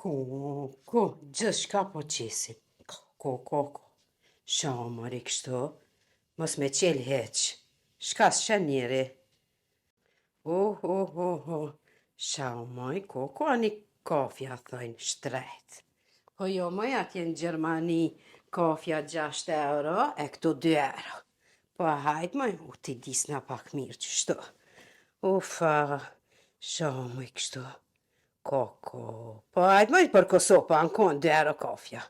Ku, gjithçka po qesim. Ko. Sha mori kështu, mos me qel heq. Shka s'qa njeri. Sha moj, ko ani kofja thojnë shtrejt. Po jo moj atje në Gjermani, kofja 6 euro, e këtu 2 euro. Po hajt moj, ti disna pak mirë qështu. Sha moj kështu. Ko. Po hajt moj për Kosovë, po ankon 2 euro kofja.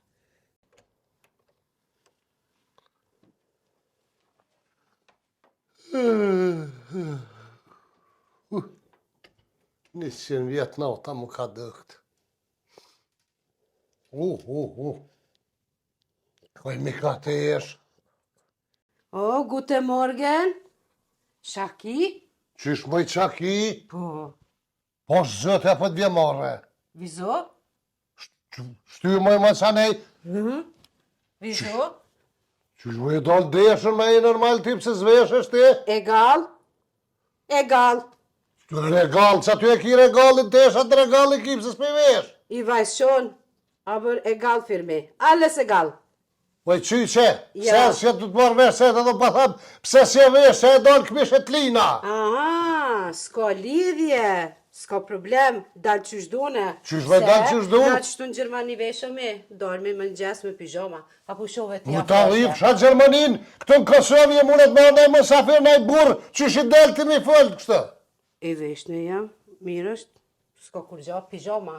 Nisën vjetë nata mu ka dëkt. Koj mi ka të esh. Guten Morgen. Shaki? Qysh moj qaki? Po, Zëtë e për të vjemare. vizo? Shty moj më qanej. Vizo? Qysh moj dollë deshën me i normal tip se zvesh është ti? Egal? Regal, që ty e ki regalin desh atë regal i kip se s'pe vesh. I weiß schon, aber egal für mich. Alles egal. Oj qyqe, Ja. se s'je të të marrë vesh se të do pa tham, pse s'je vesh se e dollë këmish e t'lina. Aha, s'ka lidhje, s'ka problem, dal qysh dune. Qysh me dal qysh dune? Na qështu në Gjermani veshëmi, dormi më ngjes me pijama, apo shove t'ja Mu ta dhip, shatë Gjermanin, këtu në Kosovë je mundet me ndaj mësafir nëj burë, qysh i del të mi fëllë kështë. E vesh në jam, mirë është, s'ka kur gja pijama.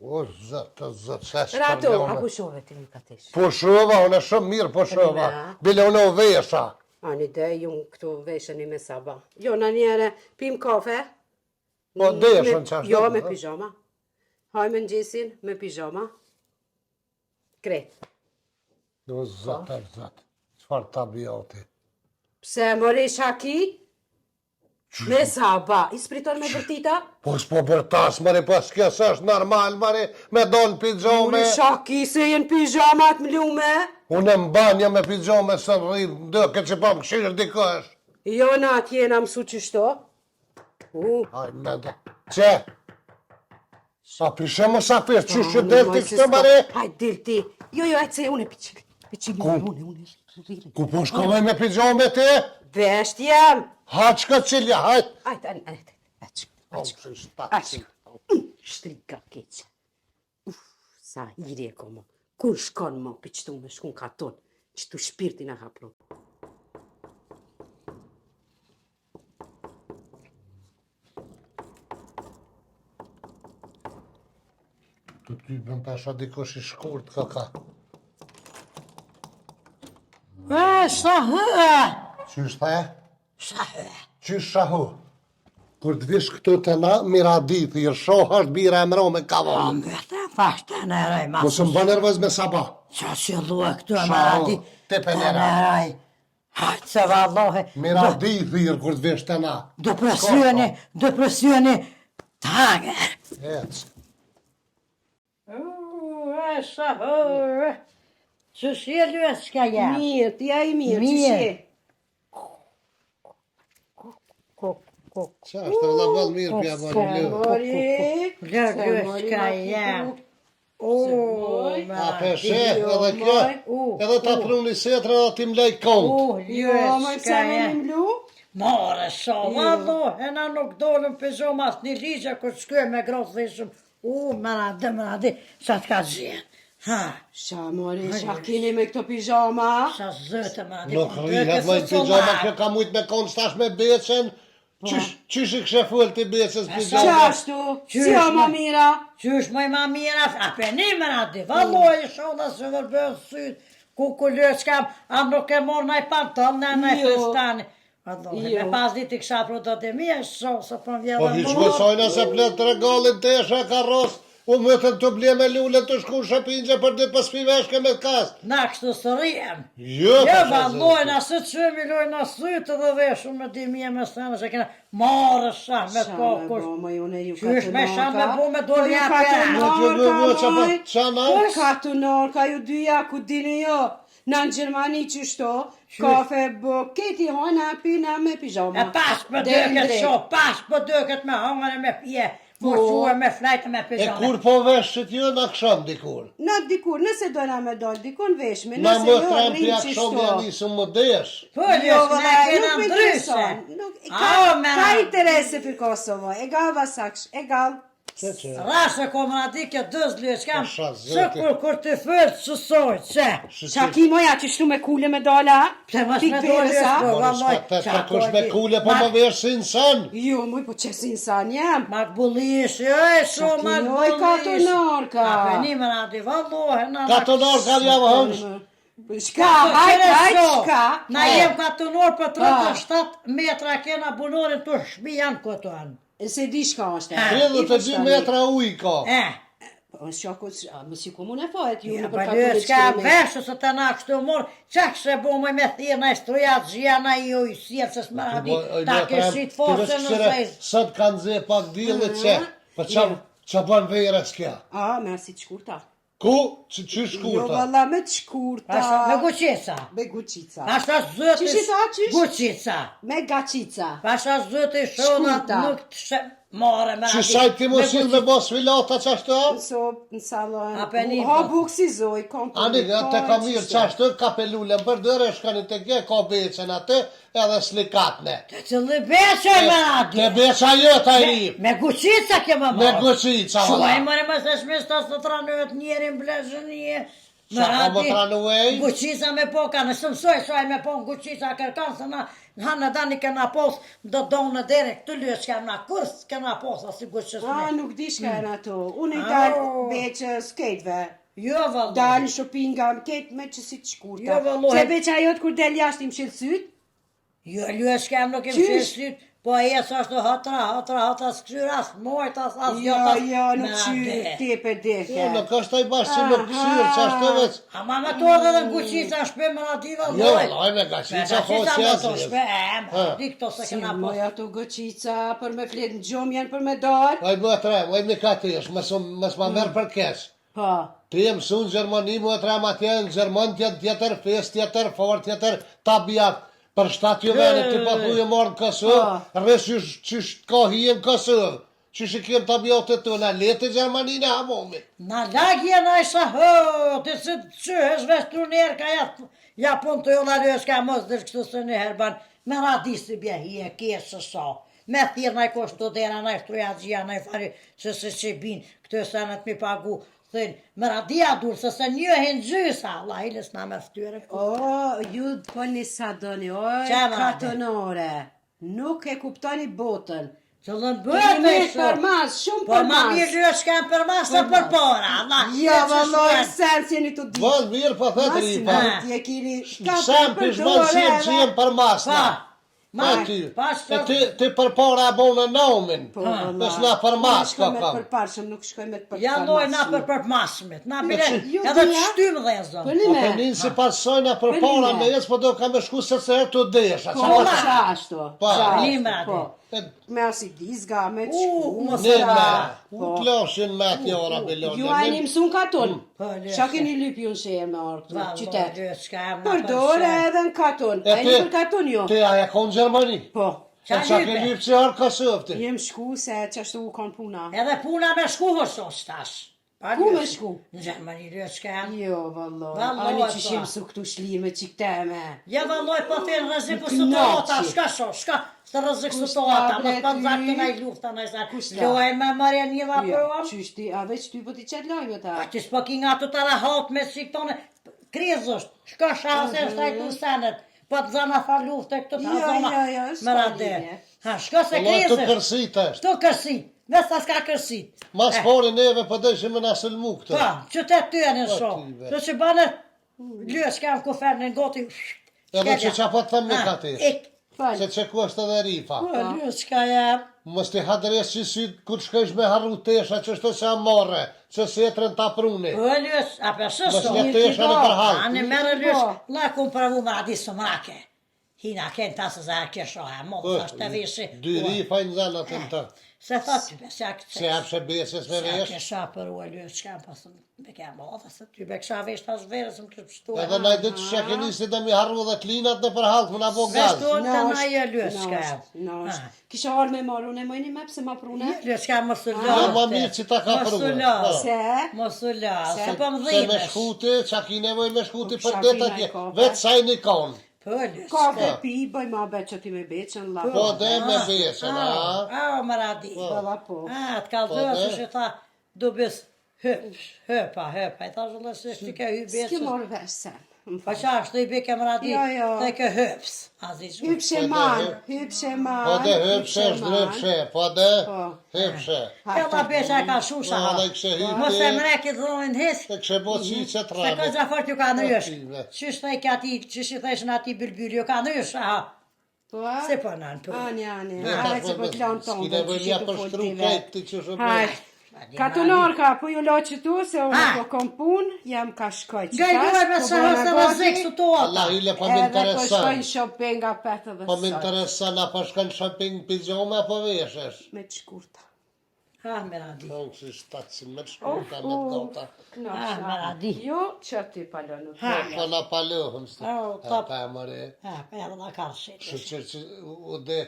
O, zëtë, se shpër Rato, apo shove ti një katesh. Po shova, unë e shumë mirë po shova. Rina. Bile unë o vesha. Ani dhe, ju këtu veshëni me saba. Jo, në njere, pim kafe. Po deshën që ashtë. Jo, me pijama. Haj me ngjesin, me pijama. Kret. O, zëtë, qëfar tabiati. Pse mori shaki? Me saba. I spriton me vërtita? Po s'po bërtas, mare, pas kjes është normal, mare, me donë pijame. Mori shaki se jenë pijamat mlume. Unë e mbanja me pijame së rritë, dëke që pa më këshirë dikësh. Jo, në atje jena mësu qështo. Haj, me do. Që? Sa pishe më sa pishe, që që del ti kështë mare? Hajt del ti. Jo, hajt se unë e piqim. Unë. Ku po shkove me pijame ti? Vesht jam. Haqë ka qilja, hajt. Hajt, Shtrika keqe. Sa hiri e komo. Kur shkon mo, për qëtu me shkun ka ton. Qëtu shpirtin e hapro. Të ty bëm pesha dikosh i shkurt ka. Qysh the? Qysh shahu? Kur të vish këtu të na, mira ditë, i shoh është bira e mro me kavon. Mbete, fashtë të nëroj ma. Mos më bë nervoz me saba. Qa që lua këtu e maradi. Te pe nera. Nëroj. Hajtë se vallohi. Mira ditë thirë kur të vish të na. Depresioni tanger. Ec. Që shje lua s'ka jam. Mirë, t'ja i mirë, që Mirë. shje. Qa është të vëllabal mirë pja bërë lë. Mori. Lua s'ka jam. A peshe, edhe kjo, edhe ta pruni setra edhe ti mlej kont. Jo, më Lua pse s'ka me jam. mlu? More, sa vallohi, na nuk dolëm pijamas një ligja kur shkuj me grotë dhishëm. Më radi, sa t'ka zhjenë. Sha mori, shakini me këto pijama. Sa zëtë më radi. Nuk rrihet më i pijama, kjo ka mujt me kont stash me beqen. Qysh i kështë full ti beqes pijama? Qashtu, si o ma mira. Qysh moj ma mira, a peni më radi, valloj shola se vërbën syt, ku lëç kam, a nuk e mor naj panton, naj festani. Valloj, me pas dit i kësha prodot e mija, se po Po vjedhe hiq me sajna se plet të regalin të esha ka ros, u mëtën të ble me lullën të shku shapinqe për dhe pas piveshke me kast. na kështu së riem. Jo, Valloj, na së që mi loj na sytë dhe veshun me 2.000 me stene, se kena marë shah me të kokush. Qysh me shah me bu me dori Katunor, ka ju dyja ku dini jo. Në Gjermani qështo, kafe buketi hona pina me pijama. E pas për dëket sho, pas për dëket me hangën e me pje. Mo quhe me flajtë me E pijama. kur po vesh që t'jo në këshëm dikur? Na dikur, nëse dojna me dojnë, dikun veshme, Na nëse më jo trem rrim pja që këshëm shto. janë isë më desh. Po, Jo, lës, ne valla, kena nuk me ndryshe. intereson. Nuk- A, me Ka na- interese për Kosovo, egal vasaksh, egal. Rashe komra di kjo dëz lës kam. Pasha, Se zëti. kur të fërë sësoj, që? Qa ki moja që shtu me kule me dola? Pse mos Pik me bere, dole sa? s'po, vallaj. Ta kush me kule po më vesh si insan. Jo, moj, po që si insan jam. Makbulish, oj, shumë Shaki, makbulish. oj, katonarka. A peni më na di, vallohe, na. Katonar ka jam hëngsh. Shka, hajt, shka. Na jem katonor për 37 metra kena bunorin të shpi janë këto anë. Se di shka është. 32 metra uj ka. Po, shako, më si komun e fajt, ju Ja, në pa për lës ka 14 km. veshë se të na kështu morë, qak se bo me thirë na istrujat zhjana i oj sjerë se s'ma radi, ta këshit forse në zejtë. Sot kanë zhe pak dile që. Po qa bën vejre s'kja? A, mersi të shkurta. Ku? Që Jo, shkurta? valla, me të shkurta. Me guqica. Me guqica. Ashta zëti Qish i tha, qish? guqica. Me gaqica. Pasha zëti shonat Shkurta. nuk të shë... More me Që sajt ti mos il me bos filata qashtu? Në salon. A penin, Ha po. buk si zoj, kom për Ani, te ka mirë qashtu, ka pelulem për dërë, shkani të gje, ka beqen atë, edhe slikatne. Cëllë beqe me radi. Te beqa jëta i ri. Me guqica ke më Me marë. guqica, Shuaj valla. mëre më se shmistas të tranëhet njerin blezhë një. Sa ka më tranuej? Guqica me po ka, nësë mësoj shuaj me po në guqica kërkan, se na në dani kena pos, do donë në dere, këtë lyës kem na kurs, kena pos, asi guqës A, me. nuk di shka e në ato. Unë i Au. dalë beqë skejtve. Jo, vallë. Dalë në shoppinga, ketë me që si të shkurta. Jo, valloj. Se beqa jot kur del jashtë im shilësyt, Jo, lyës kem nuk im Qysh? shesit, po e jesë është hatra, s'ksyr, as mojt, as jo, gjotas. jo, nuk Me qyrë ade. tepe deke. Jo, nuk është ai bashkë që nuk këshirë qashtu veç. Ama me to edhe në guqica shpe më radi valloj. Jo, laj me gaqica Me hoqë me to jazë. shpe, ma di këto se Si kena pos. moja të gëqica për me fletë në gjumë janë për me dalë. Oj, më trem, oj, me ka të jesh, mësë ma merë për kesh. Po. Ti jem su në Gjermani, më trem atje, në Gjerman tjetër, fes tjetër, for tjetër, tabijat. Për shtatë ju vene, ti pa thu je marë në Kosovë, rrës qysh ka hijen Kosovë. Qysh i kem tabijat të në letë Gjermani në hamomi. Na lagje na isha hë, të se të qyhesh vestru njerë ka ja pun të jo në rrës ka mos dhe kështu se një herban, me radisi bja hi e kesë sa. Me thirë na i koshtu dera, na i shtuja gjia, na i fari se që bin, këtë sanët mi pagu, thënë, me radia dur, se njëhin gjysa, Allah ilës na me ftyre. O, ju po një sa doni, oj, Qa më katonore. Nuk e kuptoni botën. Që lën Bëhet bëhet me e për shumë. mas, shumë Po për ma mas. mirë rrës kam për mas se për para, Allah. Jo, valloj, sens jeni të di. Vëllë mirë, po thëtë ripa. Mas, ti e kini Sem për shmanë që jem për masna. Pa, Ma ty, pas e ti për para e bonë në naumin. Po, Bës na për mas, ka Shkoj me kam. për parshëm, nuk shkoj me për ja loj na për masmit, na bile, ju edhe dija? të shtymë dhe e Po zonë. një Po me. të ninë si pasojna për Po, para një me me. jesë, po do ka me shku se herë të desha. Po, qa pa- qa ashtu. Po, qa ashtu, një me ati. po. Me asi dizga, me të shku. mos Në ra. me, u plashin me të njora bilone. Ju a një mësun katon. Po, lesa. Qa keni lypi unë që jenë me orë këtu, qytet. Qytet. Përdore edhe në katon. A një për katon jo? Ti aja ka në Gjermani. Po. E qa ke lypë që arë Kosovë ti. Jem shku se qashtu u kanë puna. Edhe puna me shku hësos tash. Pa Ku me lës. shku? Në Gjermani rrës kam. Jo, valloj. Valloj, Ani që po. shimë su këtu shlirë me qikteme. Ja valloj po të rreziku Në së të ota, knaqi. shka sho, shka së rrezik së Kush të ota, ta mos ble pa ty? zakë të na i lufta në i zarë. Kush ta? Loj me marja një dha Jo, për am. qysh ti, a veç ty po ti qëtë lojme ta. A që s'po ki nga të të rahat me si këtone, krizë është, shka shase është taj të senet, po të zana fa lufte këtë të Jo, zona, jo, s'ka më rade. lidhje. Ha, shka se Allah të krizë është, kërsit është. të kërsit, vesta s'ka kërsit. Mas pori neve për dëshim me nasëll mu këtë. Pa, që të ty e në Po, shumë, ty, be. të që bane, lës kam kufer në goti, Edhe që qa po të thëmë një Ha, kati. ik. Fal. Se që ku është edhe rifa. Po, lës ka jam. Mos ti hadres që si kur shkësh me harru tesha që është se amore, që se e trën ta pruni. Po, lës, a për Mos shëso. një tesha në përhal. Ani merë lës, la ku më pravu më radisë mrake. Hina kënë tasë za kësho e mo, thashtë të vishë. Dy rifa në zanë atë në të. Se thot ty, se a Se apë beses me Se a vesh. kësha për u e lësë që kam pasë me ke mo, dhe se ty be kësha vesh tas verës më kështë pështu e. Edhe na dhe të shekeni si dhe mi harru dhe klinat në për halkë më na po Vesh gaz. të unë të na e lësë që kam. Nosh. Kisha orë me marru në mojni me pëse ma prune? Lësë që kam më së Ja ma mirë që ta ka Mos u prune. la. Se? Mos u la, se po më Se me dhimesh. shkuti, qa ki nevoj me shkuti Po, për kisha deta kina i kje. kope. Vetë saj një konë. Po lësë. Kafe pi, bëj ma beqë ti me beqën, la. Po dhe me besën, a? A, më radi. Valla po. A, të kalëzohë që tha, du bis hëpa, i tha zhëllë se shti ke hy S'ki besës. morë vesh sen. Pa qa është të i bike më radi, Jo. të ke hëps. Azi që. Hypshe man, hypshe man. Po dhe hëpshe, shdrëpshe, po dhe Po. hëpshe. Kjo ma besha e ka shusha. Po, dhe kështë hypti. Mos e mrekit dhojnë hisë. E kështë bo që Se ka trame. gjafort ju ka nësh. Ative. Qështë të i ka ti, qështë i theshën ati bërbyri ju ka nësh, aha. Po? Se po nën po. Ani. Ne, Hajde se po të lanë tonë. S'ki nevoj mja për shtru kejt të që shumë. Hajde. Katunorka, po ju loqë tu, se unë Ha. po kom pun, jam ka shkoj që Gajduaj me se hësë dhe zekë të Allah toata. ile po më Edhe po shkoj interesan. në shopping nga petë dhe Po më sot. interesan, a po shkën shopping pijama apo veshesh? Me të shkurta. Ha, me radi. Po që shtatësin me të shkurta me të dota. Ah, me radi. Jo, që ti palonu. Ha. Po na palohëm së. Oh, E top. pa mëre. Ha, pa edhe da ka rëshit. Që u dhe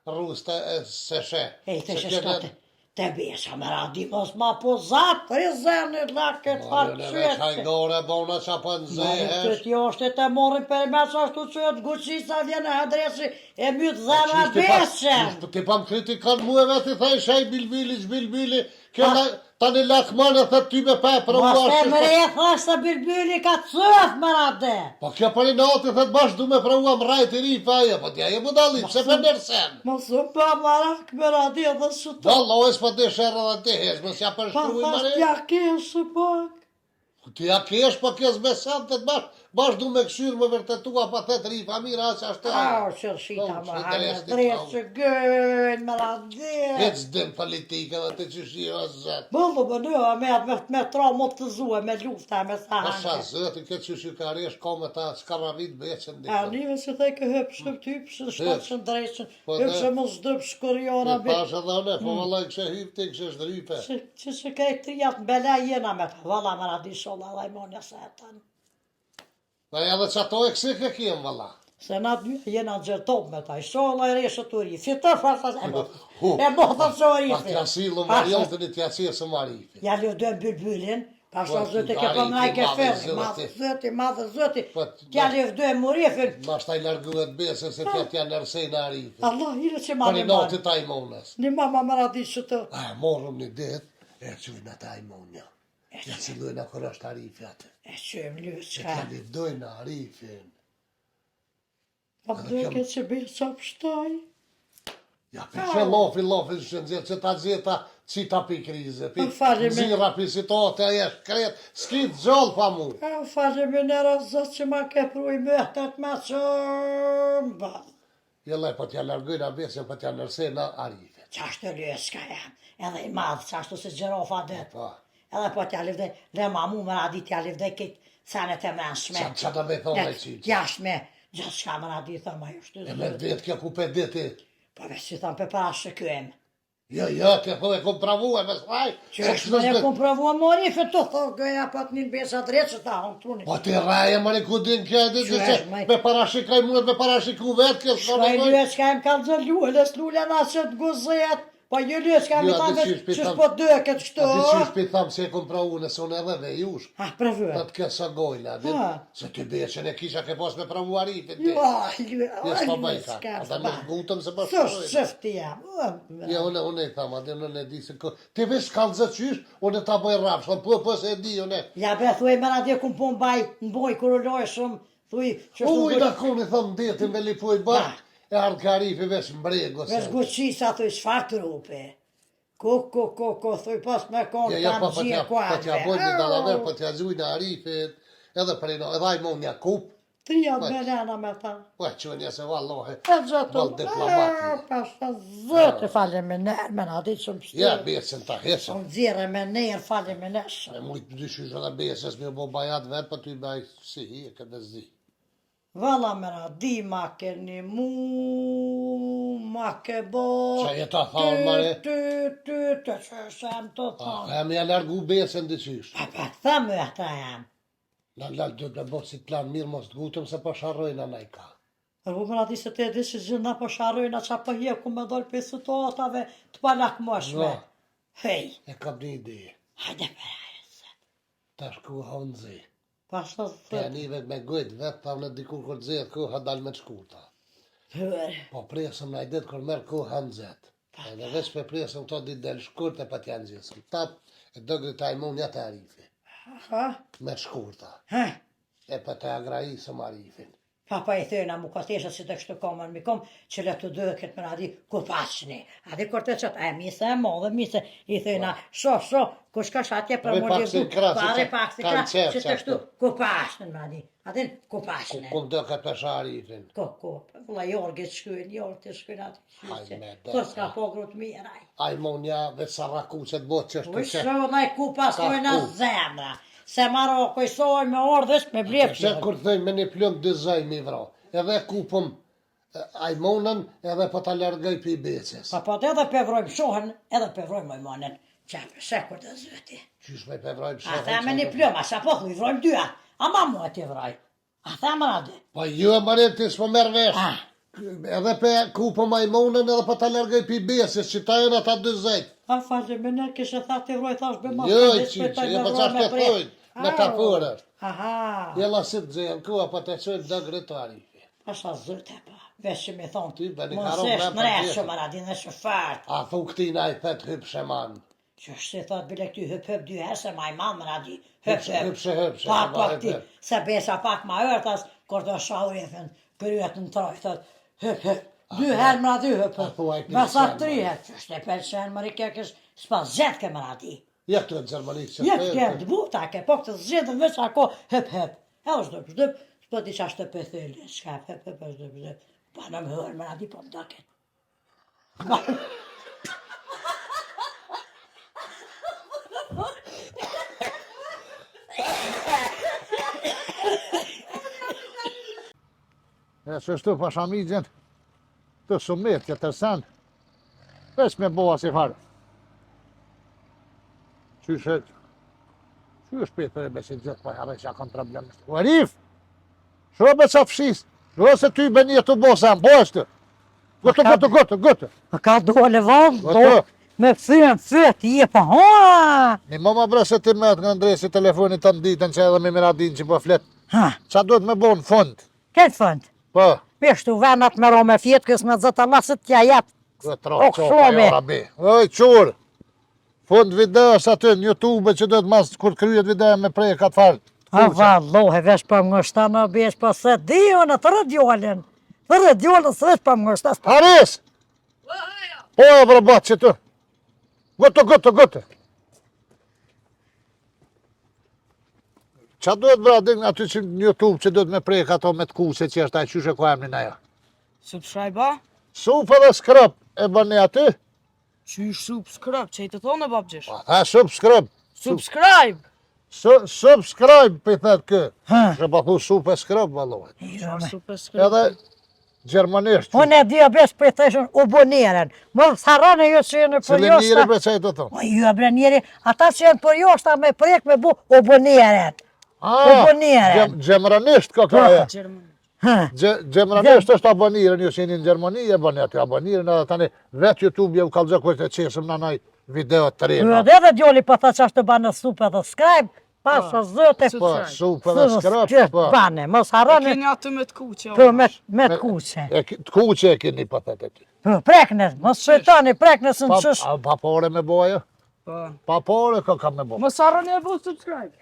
rusta e se she. Ej, të Se që kene- shkote. Te besha me radi, mos ma po zatë, i zenit la këtë Marrë farë në veç qëtë. hajgore, bona që apo në zehesh. Këtë jo është e të morin për me që ashtu që të guqisa vjen e adresi e mytë zema beshen. Ti pa më kritikon mu e vetë i thaj shaj bilbili, kena tani lakmanë e thët ty me pe për Mos uash. e mre e thash se bilbili ka cëf me rade. Po kjo për i natë i thët bash du me pra ua më rajt i ri fa ajo, po t'ja je budalit, se për nërsen. Mos u pa marak me radi edhe së të. Vallojës po të sherë dhe të hesh, mos ja Pa përshkru i thash mare. t'ja kesë pak. Ti ja kesh, po kes besan të të bash du me këshyrë më vërtetua, pa thët ri famira, që ashtë A, që shita Po, më që hanë, dreshti drejtë tau. që gënë me radi. Hec dëm politike dhe të që shio zëtë. Bëllu më nëa me traumot të zue, me lufta, me sa Po sa hanke. zëti, këtë që shio ka resh, ka me ta skaravit beqen A, dikën. njëve se të ke hëpshë ty, pësë shtatëshën drejshën, Po, hëpshë ne. më zdëp shkoriona, Në pashe dhe une, po vallaj kështë hypti, kështë shdrype. që kej trijat bela jena me të, valla më radi sholla dhe i monja se e tanë. Dhe edhe që ato e kësi ke kjem, valla. Se na dy jena gjërtop me ta, i sholla e reshë të ri, fitër farsa e mo të që o Pa t'ja silu variantën i t'ja sirë marifi. Ja lëvdojmë bylbylin, pa Po, shto zëti ke ari, po nga i ke madhe ferri, zëti. madhe zëti, Po, t'ja lëvdojmë murifin, Ma shtaj larguhet besën se t'ja nërsej në arifi. Allah, hire që ma Për i në marë. noti ta imonës. Një mama më radi që të, A, morëm një dit, e qujnë ata imonja. Ja cilujnë a kër është arifi atë. e që e më lësë Se ka. t'ja livdojnë arifin. Pa dëke që bërë që pështaj. Ja, për që lofi shëndzirë, që ta zeta qita pi krize, pi Po, fali me- zira, pi situate, e jesh kret, s'ki të gjallë pa mu. A falë me në razët që ma ke pru i mëhtet me qëmë ba. Jellaj, po t'ja largojnë a besën, po t'ja nërsej në arifin. Qashtë të lësë ka jam, edhe i madhë, qashtu se gjerofa dhe. Po, Edhe po t'ja livdej, dhe ma mu më radi t'ja livdej këtë sanet e menshme. qa ta me thonë e qitë. T'jashme, gjithë shka më radi, thë ma jushtu E me zë. vetë kjo ku pe diti. Po veç që thamë për para shëkëm. Jo, kjo po e kom pravu e me s'faj. Që është më ne kom provu mori, fe të thë gëja pat një besa drejtë që ta hon truni. Po ti raje më në ku din kjo edhe Që që është, maj? me parashikaj muet me parashiku vetë kjo s'ka Shka i nevoj. lyë, shka im kam zë lullës, lullën asë të guzet. Po ju lyë, shka mi Jo, thamë atë qysh pi që tham- s'po dëket kështu. A ti qysh pi thamë se e kom pravu në sonë edhe dhe jush. Ha, prëvë. Ta të kjo sa gojla, din. Ha. Se ty beqen e kisha ke pas me pravu arifin ti. Jo, lyë, Jo, s'pa lyë, bëjka. s'ka Ata me s'pa. gutëm se pas Së shkojnë. shëfti jam. Jo, unë e thamë, atë unë e di se ko... Ti vesh kallëzë qysh, unë e ta bëj rafsh, po se e di, unë e... Ja be, thuj me radje ku po mbaj, në boj, kur u loj shumë, thuj, që Uj, shumë në koni thëmë detin me lipoj bak, e ardë ka arifi vesh mbrego se. vesh guqisa, thuj, shfar të rupe. Ku, thuj, pas me konë, Ja, kam po gjie t'ja kuadre. bojnë një dalaver, po t'ja zujnë arifit, edhe për ino, edhe ajmo një kup, Tria belena me ta. po e që një se vallohe, E gjëtë, val diplomati. pasha zëtë, falem me nërë, me në ditë shumë Ja, shtirë. besën ta hesën. Unë dzire me nërë, falem me nërë. E mujtë dyshysh edhe besës, me bo bajat vetë, po t'y baj si hi e këtë zi. Valla mëra, di ma keni mu, ma ke bo... Qa jeta thonë, mare? Ty, që shem të thonë. E me ja largu besën dyqysh. Pa, thëmë ata jam. Lal, du të bo si plan mirë mos të gutëm se po sharrojnë anaj ka. Rëgu mëra di se te di që gjithë na po sharrojnë, qa po hje ku me dollë për situatave të palakmoshme. Hej. E kam një ide. Hajde për ajëse. Tash ku honzi. Pasha Të janive me gojt vetë, ta vlet dikur kur dzet, ku ha dal me të shkurta. Po presëm na i ditë kur merë ku hanxet. Edhe veç për presëm këto ditë del shkurt e pa t'janë gjithë. Tap, e dëgri ta i mund ja të arifi. Me të shkurta. E pa të agraji së marifin. Papa i thëna mu katesha si të kështu komën mi kom, që le të dëhe këtë mëra di ku pasni. A di kur të qëtë, e mise e modhe, mise, i thëna, sho, ku shka shatje për më ljezu, pare pak si kra, që të kështu, ku pasni mëra di. A din, ku pasni. Ku do këtë pesha arifin. Ku, vëlla jorgit shkujnë, jorgit të shkujnë atë. Hajde me Kër s'ka po grut miraj. Aj monja veç sa raku që të botë që është Ujë shë, ku pasnojnë a zemra. Se marro kojsoj me ordës me blepë. Se kur thëjnë me një plëm dëzaj mi vra, edhe kupëm ajmonën edhe po ta largaj për i becës. Pa të edhe pevrojmë shohën, edhe pevrojmë ojmonën. Qapë, se kur të zëti. Qysh me pevrojmë A shohën? the me një plëm, a sa po thuj, vrojmë dyja. A ma mua t'i vroj. A the më radi. Pa ju e marim të s'po merë vesh. Edhe pe kupëm ajmonën edhe po ta largaj për i becës, që ta jënë ata dëzajt. A falë, me në kishe tha t'i vroj, thash be ma. Jo, qiqë, e po qash të thojnë, metaforë. Aha. Jella si të dzejnë, ku apo të qojnë dë gritari. Asha zërte pa. Vesh që me thonë, Ty, beni mos karo esh me në reshë përgjeshë. më radi në shëfart. A thu këtina i thet hyp sheman. Që shte thot, bile këty hëp dy herë, se ma i malë më radi. Hypshe, Pa ma këti, se besa pak ma ërtas, kur të shaurefën, kryet në troj, thot, hëp, dy herë më radi hëp, besa 3 herë, që shte pëlqen më rikja kësh, s'pa zet ke më radi. Ja këtu e në Gjermanisë që Jep ke dbuta ke, po këtë zjedën veç ako, hëp, edhe shdëp, s'po di qa shte pëthëllë, shkap, hëp, shdëp, pa në më hërë më radi, po më daket. E që shtu pashamigjen, të sumet, që tërsen, veç me boha si farë. Qyshe, që është për e besin gjithë, pa jarë që kanë problem. U Arif, shrobe që fshis, shrobe se ty be një të bosën, po është. Gëtë. Më ka dole vazë, Gëtë. me këthyën fët, je pa hoa. Një mama bre se ti met nga ndresi telefonit të nditën që edhe me miradin që po flet. Qa duhet me bo në fund? Këtë fënd, Po, peshtu venat me ro me fjetë, kësë me zëtë lasët tja jetë. këtë ra qopa jo rabi. Oj, qurë, fund videos aty në YouTube që duhet mas kur kryet video me prej katë farë. A vallohe, vesh për më ngështa në besh, për se di unë të rëdjollin. Të rëdjollin së vesh për më ngështa. Haris! Po e brabat që të. Gëtë. Qa duhet bra din aty që në YouTube që duhet me prejk ato me të kuse që është ajë qyshe ko emnin ajo? Subscribe-a? Supë dhe skrëp e bëni aty? Qysh subscribe, që i të thonë e babgjesh? Pa, tha subscribe. Subscribe! Subscribe për i thetë kë. Shë pa thu supë e skrëp, valohet. Subscribe. Edhe gjermanisht. Unë e dhja besh për i theshën uboniren. Më sarane jo që jenë për Cile njëri joshta. për që i të thonë? O ju e bre njeri, ata që jenë për joshta me prek me bu uboniren. Uboniren. Gjemranisht ka kaja. Gjerman. Gjemranisht është aboniren, ju që jeni në Gjermani e bëni aty aboniren, edhe tani vetë YouTube u kalëzë kështë e qesëm në naj video të Ju rejna. edhe djoli për tha që është të banë supe dhe skrajb, pasha zëte. Po, supë dhe skrëp, po. Bane, mos harani Keni atë me të kuqe. për me të kuqe. Të kuqe e keni për të ty. Për preknes, mos shëtani preknes në qësh. Pa pore me boja? Po. Pa pore ka me bo. Mos harroni e bu subscribe.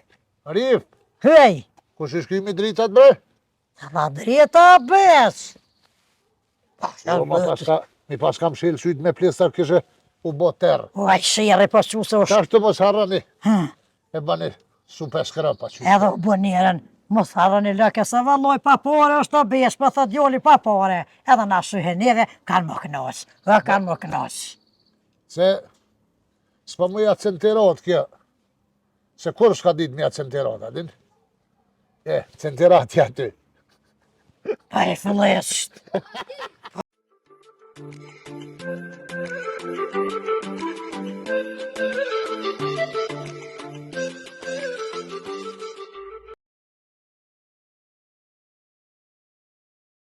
Rif, Hej, kush i shkymi dritat bre? dha drita bes. Jo, mi pas kam shilë sytë me plistar kështë u bo terë. Uaj, shire po që se Qa është të mos harrani? E bani supe skrëpa që. edhe u boniren, mos harani lëke se valloj pa pore është të bes, për thë djoli pa pore. Edhe na shyheneve kanë më kënos, kanë më kënos. Se s'pa mu ja centerat kjo. Se kur s'ka dit mja centerat, adin? Centerat ja ty. Pa e fëllesht.